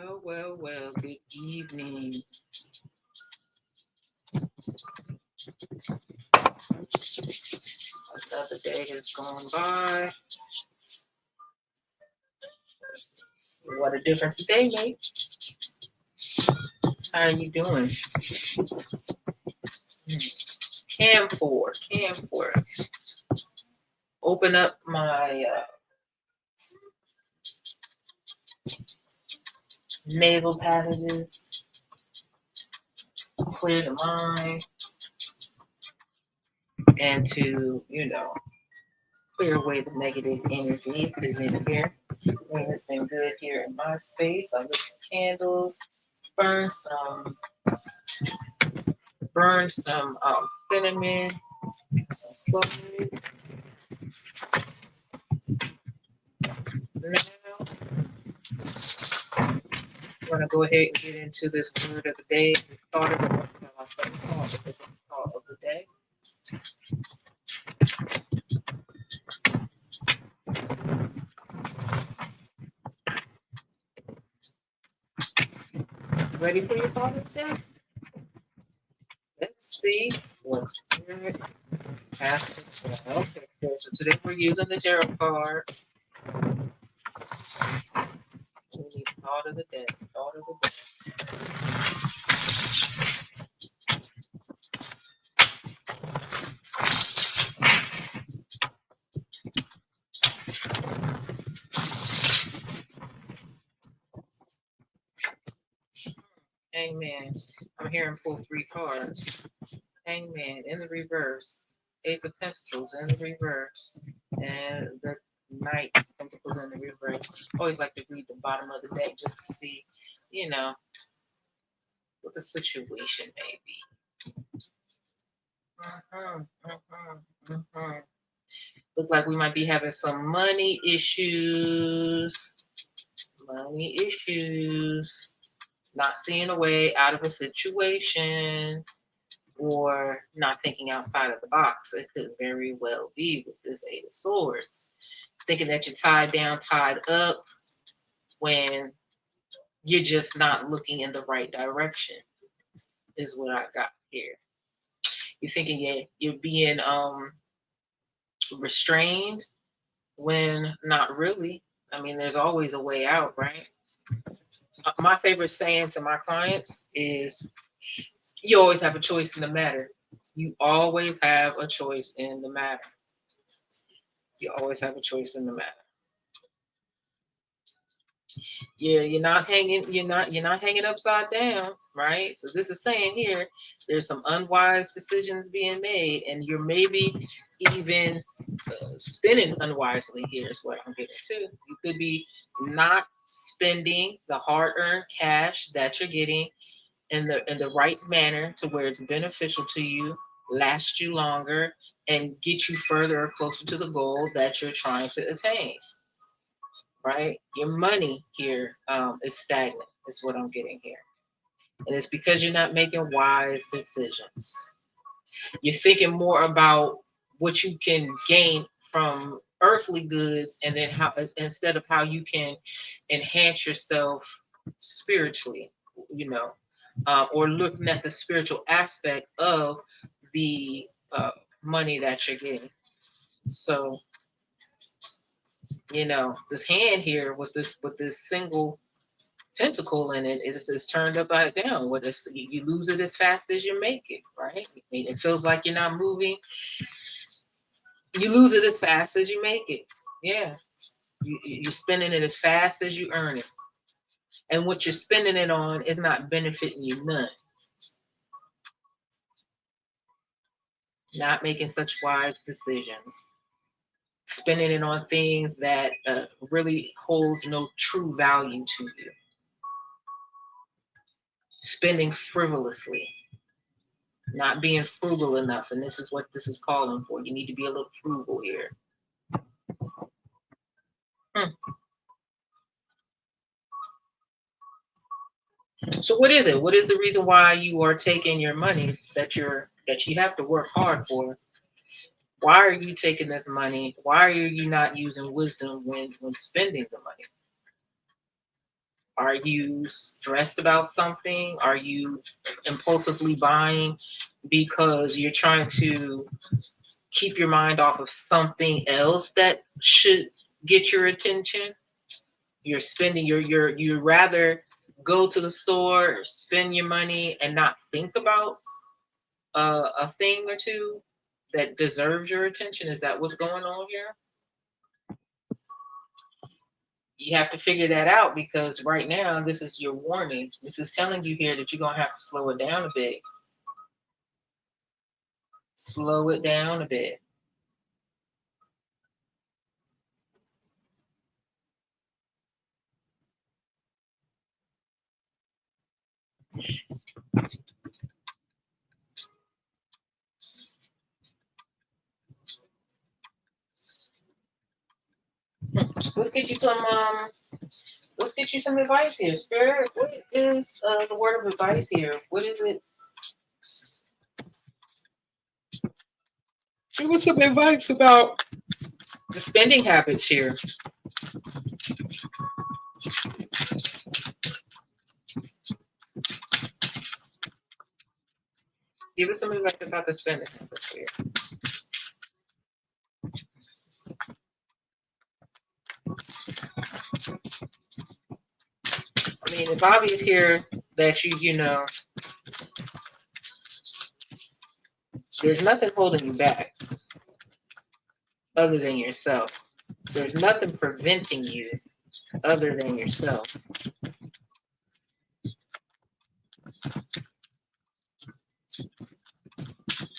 Well, good evening. Another day has gone by. What a difference a day makes. How are you doing? Cam 4. Open up my nasal passages, clear the mind, and to, clear away the negative energy if there's any here. It's been good here in my space. I lit some candles, burn some, cinnamon, some cloves. Now we're gonna go ahead and get into this word of the day. The thought of the day. Ready for your thought of the day? Let's see what spirit has to say. Okay, good. So today we're using the tarot card. We need thought of the day. Thought of the day. Hangman. I'm hearing pull 3 cards. Hangman in the reverse. Ace of Pentacles in the reverse. And the Knight of Pentacles in the reverse. Always like to read the bottom of the deck just to see, what the situation may be. Look like we might be having some money issues. Not seeing a way out of a situation, or not thinking outside of the box. It could very well be with this Eight of Swords. Thinking that you're tied down, tied up, when you're just not looking in the right direction, is what I got here. You're thinking you're being restrained, when not really. I mean, there's always a way out, right? My favorite saying to my clients is, you always have a choice in the matter. You always have a choice in the matter. You always have a choice in the matter. Yeah, you're not hanging upside down, right? So this is saying here, there's some unwise decisions being made, and you're maybe even spending unwisely. Here is what I'm getting to. You could be not spending the hard-earned cash that you're getting in the right manner, to where it's beneficial to you, last you longer, and get you further or closer to the goal that you're trying to attain. Right? Your money here is stagnant, is what I'm getting here. And it's because you're not making wise decisions. You're thinking more about what you can gain from earthly goods, and then how, instead of how you can enhance yourself spiritually, or looking at the spiritual aspect of the money that you're getting. So, this hand here with this single pentacle in it is turned upside down. With this, you lose it as fast as you make it, right? It feels like you're not moving. You lose it as fast as you make it. Yeah, you're spending it as fast as you earn it, and what you're spending it on is not benefiting you none. Not making such wise decisions. Spending it on things that really holds no true value to you. Spending frivolously. Not being frugal enough. And this is what this is calling for. You need to be a little frugal here. So what is it? What is the reason why you are taking your money that you have to work hard for? Why are you taking this money? Why are you not using wisdom when spending the money? Are you stressed about something? Are you impulsively buying because you're trying to keep your mind off of something else that should get your attention? You're spending you rather go to the store, spend your money, and not think about a thing or two that deserves your attention. Is that what's going on here? You have to figure that out, because right now this is your warning. This is telling you here that you're gonna have to slow it down a bit. Slow it down a bit. Let's get you some let's get you some advice here. Spirit, what is the word of advice here? What is it? Give us some advice about the spending habits here. Give us some advice about the spending habits here. I mean, it's obvious here that you know, there's nothing holding you back other than yourself. There's nothing preventing you other than yourself.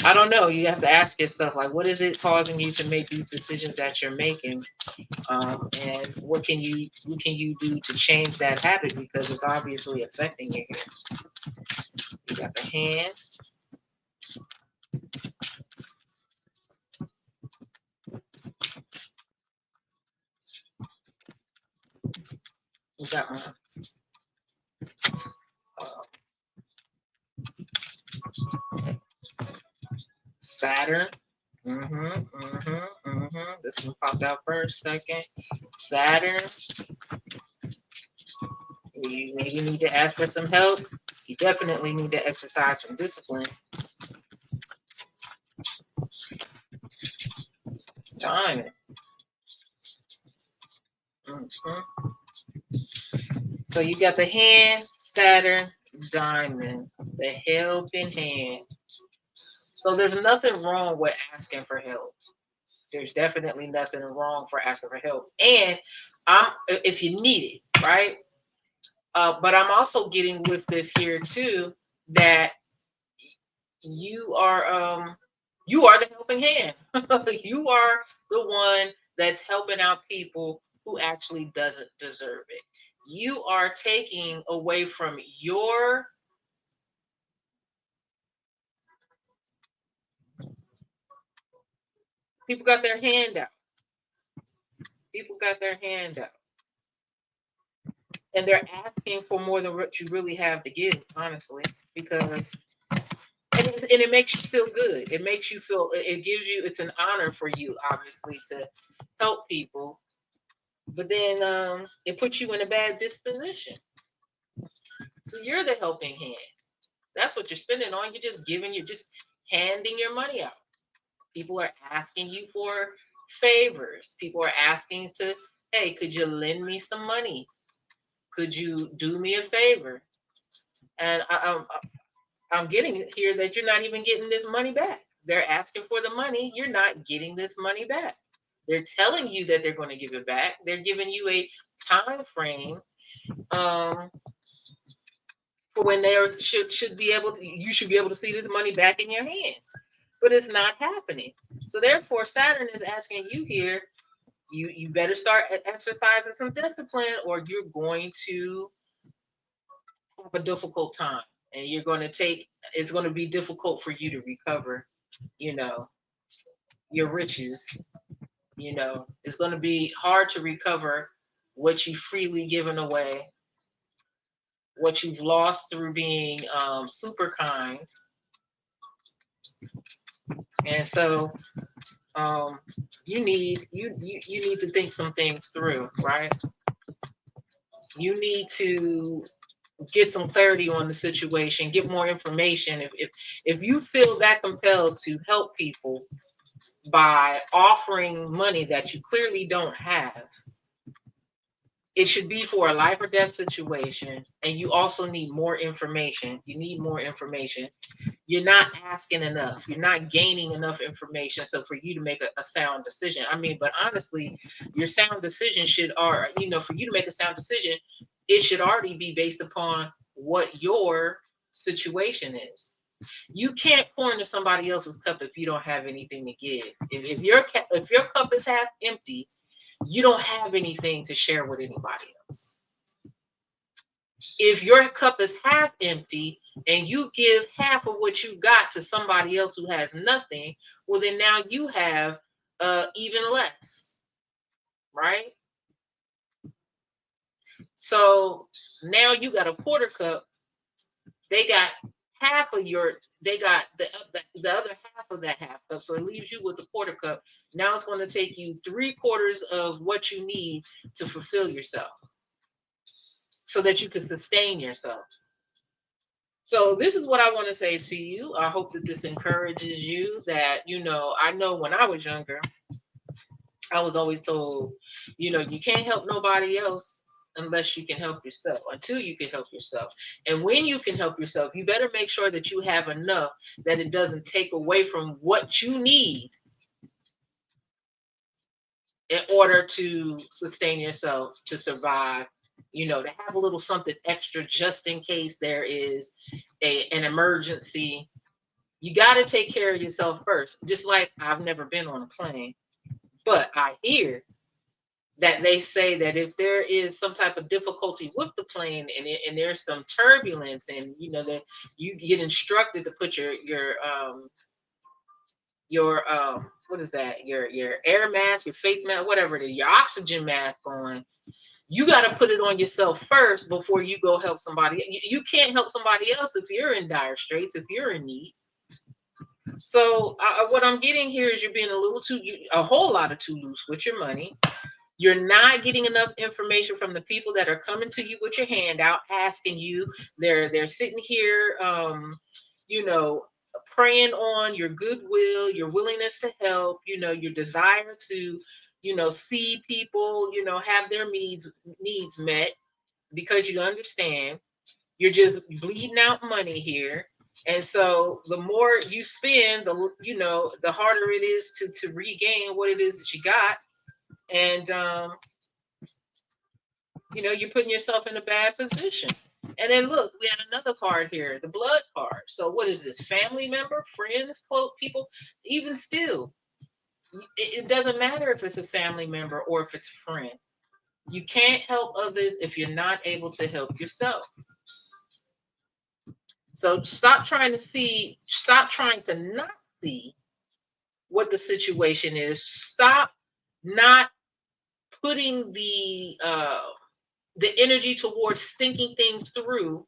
I don't know. You have to ask yourself, like, what is it causing you to make these decisions that you're making, and what can you do to change that habit, because it's obviously affecting you here. You got the hand. You got Saturn. This one popped out first, second. Saturn. You maybe need to ask for some help. You definitely need to exercise some discipline. Diamond. hmm So you got the hand, Saturn, diamond, the helping hand. So there's nothing wrong with asking for help. There's definitely nothing wrong for asking for help, and if you need it, right? But I'm also getting with this here too, that you are you are the helping hand. You are the one that's helping out people who actually doesn't deserve it. You are taking away from your people got their hand out. People got their hand out. And they're asking for more than what you really have to give, honestly, because and it makes you feel good. It makes you feel, it gives you, it's an honor for you, obviously, to help people. But then it puts you in a bad disposition. So you're the helping hand. That's what you're spending on. You're just giving, you're just handing your money out. People are asking you for favors. People are asking to, hey, could you lend me some money? Could you do me a favor? And I'm getting here that you're not even getting this money back. They're asking for the money. You're not getting this money back. They're telling you that they're going to give it back. They're giving you a time frame um, for when they should be able to. You should be able to see this money back in your hands, but it's not happening. So therefore, Saturn is asking you here. You better start exercising some discipline, or you're going to have a difficult time, and you're going to take. It's going to be difficult for you to recover. You know your riches. It's going to be hard to recover what you've freely given away, what you've lost through being super kind. And so you need to think some things through, right? You need to get some clarity on the situation, get more information. If you feel that compelled to help people by offering money that you clearly don't have, it should be for a life or death situation, and you also need more information. You need more information. You're not asking enough. You're not gaining enough information. So for you to make a sound decision, I mean, but honestly, your sound decision should, or for you to make a sound decision, it should already be based upon what your situation is. You can't pour into somebody else's cup if you don't have anything to give. If your cup is half empty, you don't have anything to share with anybody else. If your cup is half empty and you give half of what you got to somebody else who has nothing, well, then now you have even less, right? So now you got a quarter cup. They got half of they got the other half of that half cup. So it leaves you with the quarter cup. Now it's going to take you 3/4 of what you need to fulfill yourself so that you can sustain yourself. So this is what I want to say to you. I hope that this encourages you that, I know when I was younger, I was always told, you can't help nobody else unless you can help yourself, until you can help yourself. And when you can help yourself, you better make sure that you have enough that it doesn't take away from what you need in order to sustain yourself, to survive, to have a little something extra just in case there is an emergency. You got to take care of yourself first. Just like I've never been on a plane, but I hear that they say that if there is some type of difficulty with the plane and there's some turbulence, and that you get instructed to put your what is that, your air mask, your face mask, whatever it is, your oxygen mask on. You got to put it on yourself first before you go help somebody. You can't help somebody else if you're in dire straits, if you're in need. So what I'm getting here is you're being a whole lot of too loose with your money. You're not getting enough information from the people that are coming to you with your hand out, asking you. They're sitting here, preying on your goodwill, your willingness to help, your desire to, see people, have their needs met, because you understand you're just bleeding out money here. And so the more you spend, the harder it is to regain what it is that you got. And you're putting yourself in a bad position. And then look, we had another card here, the blood card. So what is this? Family member, friends, close people? Even still, it doesn't matter if it's a family member or if it's a friend. You can't help others if you're not able to help yourself. So stop trying to not see what the situation is. Stop not putting the energy towards thinking things through,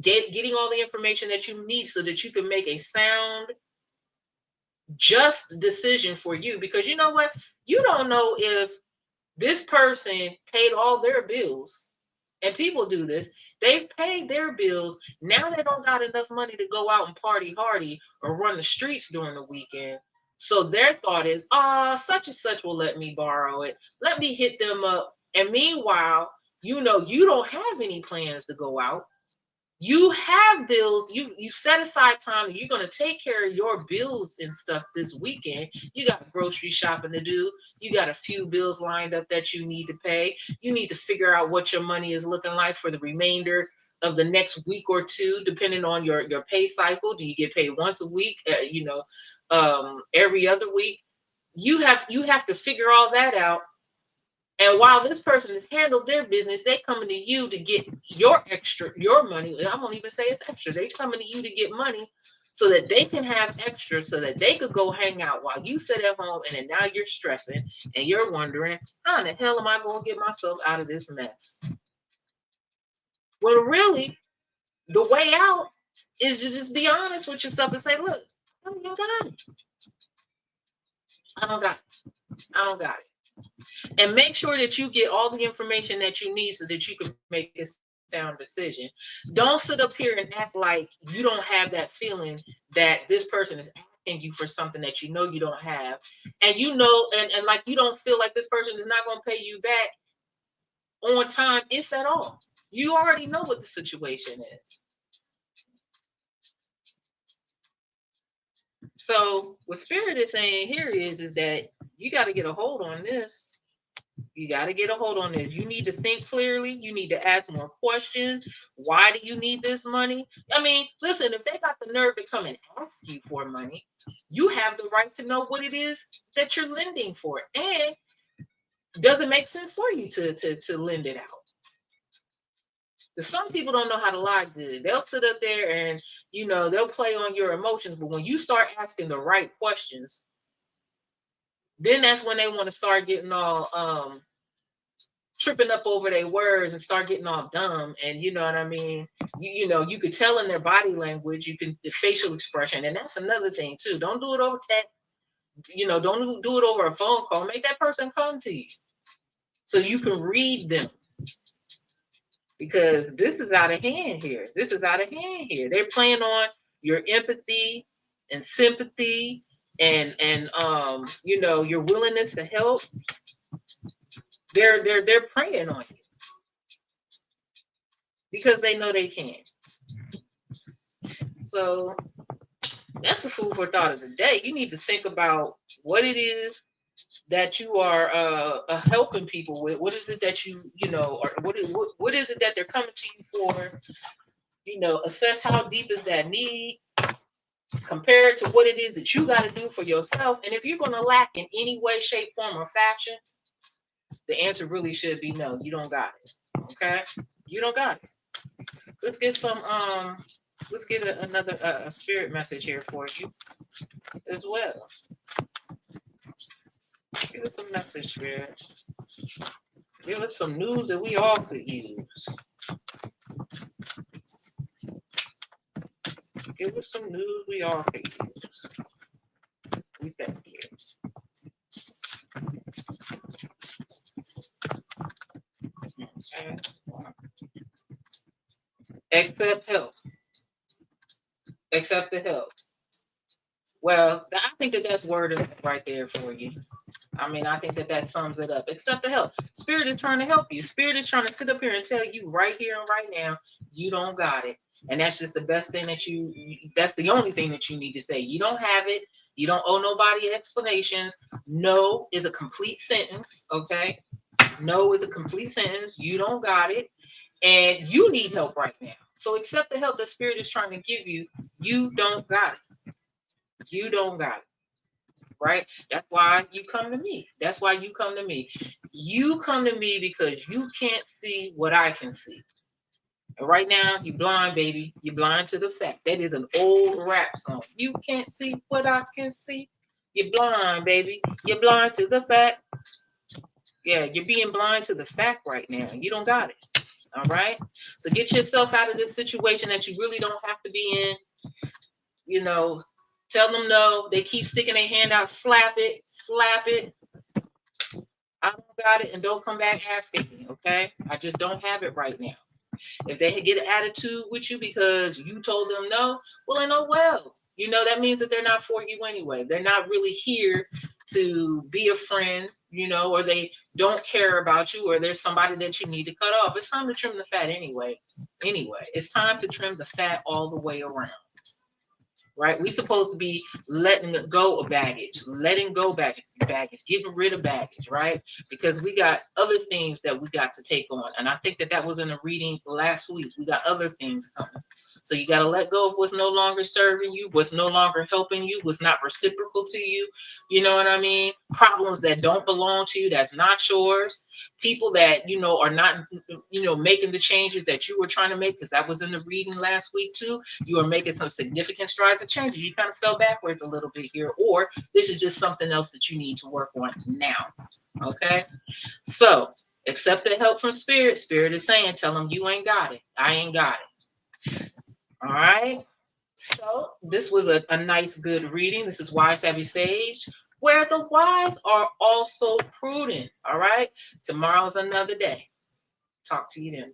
getting all the information that you need so that you can make a sound, just decision for you. Because you know what? You don't know if this person paid all their bills. And people do this. They've paid their bills. Now they don't got enough money to go out and party hardy or run the streets during the weekend. So their thought is, such and such will let me borrow it. Let me hit them up. And meanwhile, you don't have any plans to go out. You have bills. You set aside time and you're going to take care of your bills and stuff this weekend. You got grocery shopping to do. You got a few bills lined up that you need to pay. You need to figure out what your money is looking like for the remainder of the next week or two, depending on your pay cycle. Do you get paid once a week? Every other week? You have to figure all that out. And while this person has handled their business, they coming to you to get your money. I won't even say it's extra. They coming to you to get money so that they can have extra, so that they could go hang out while you sit at home. And then now you're stressing and you're wondering, how in the hell am I going to get myself out of this mess? When really, the way out is to just be honest with yourself and say, look, I don't got it. I don't got it. I don't got it. And make sure that you get all the information that you need so that you can make a sound decision. Don't sit up here and act like you don't have that feeling that this person is asking you for something that you know you don't have. And you know, and like you don't feel like this person is not going to pay you back on time, if at all. You already know what the situation is. So what Spirit is saying here is that you got to get a hold on this. You got to get a hold on this. You need to think clearly. You need to ask more questions. Why do you need this money? I mean, listen, if they got the nerve to come and ask you for money, you have the right to know what it is that you're lending for. And does it make sense for you to lend it out? Because some people don't know how to lie good. They'll sit up there and, they'll play on your emotions. But when you start asking the right questions, then that's when they want to start getting all tripping up over their words and start getting all dumb. And you know what I mean? You could tell in their body language, the facial expression. And that's another thing too. Don't do it over text. Don't do it over a phone call. Make that person come to you so you can read them. Because this is out of hand here. This is out of hand here. They're playing on your empathy and sympathy and your willingness to help. They're preying on you because they know they can. So that's the food for thought of the day. You need to think about what it is that you are helping people with. What is it that or what is it that they're coming to you for? Assess how deep is that need compared to what it is that you got to do for yourself. And if you're going to lack in any way, shape, form, or fashion, the answer really should be no, you don't got it. Okay? You don't got it. Let's get another spirit message here for you as well. Give us some message, Spirit. Give us some news that we all could use. Give us some news we all could use. We thank you. Okay. Accept help. Accept the help. Well, I think that's worded right there for you. I mean, I think that sums it up. Accept the help. Spirit is trying to help you. Spirit is trying to sit up here and tell you right here and right now, you don't got it. And that's just the best thing that's the only thing that you need to say. You don't have it. You don't owe nobody explanations. No is a complete sentence. Okay. No is a complete sentence. You don't got it. And you need help right now. So accept the help the Spirit is trying to give you. You don't got it. You don't got it. Right? That's why you come to me. That's why you come to me. You come to me because you can't see what I can see. And right now, you're blind, baby. You're blind to the fact. That is an old rap song. You can't see what I can see. You're blind, baby. You're blind to the fact. Yeah, you're being blind to the fact right now. You don't got it. All right? So get yourself out of this situation that you really don't have to be in. Tell them no. They keep sticking their hand out. Slap it. Slap it. I don't got it. And don't come back asking me, okay? I just don't have it right now. If they get an attitude with you because you told them no, well, I know well. That means that they're not for you anyway. They're not really here to be a friend, or they don't care about you, or there's somebody that you need to cut off. It's time to trim the fat anyway. It's time to trim the fat all the way around. Right? We're supposed to be letting go of baggage, getting rid of baggage, right? Because we got other things that we got to take on. And I think that was in a reading last week. We got other things coming. So you got to let go of what's no longer serving you, what's no longer helping you, what's not reciprocal to you. You know what I mean? Problems that don't belong to you, that's not yours. People that, are not, making the changes that you were trying to make, because that was in the reading last week too. You are making some significant strides and changes. You kind of fell backwards a little bit here, or this is just something else that you need to work on now. Okay? So accept the help from Spirit. Spirit is saying, tell them you ain't got it. I ain't got it. All right. So this was a nice, good reading. This is Wise Savvy Sage. where the wise are also prudent. All right. Tomorrow's another day. Talk to you then.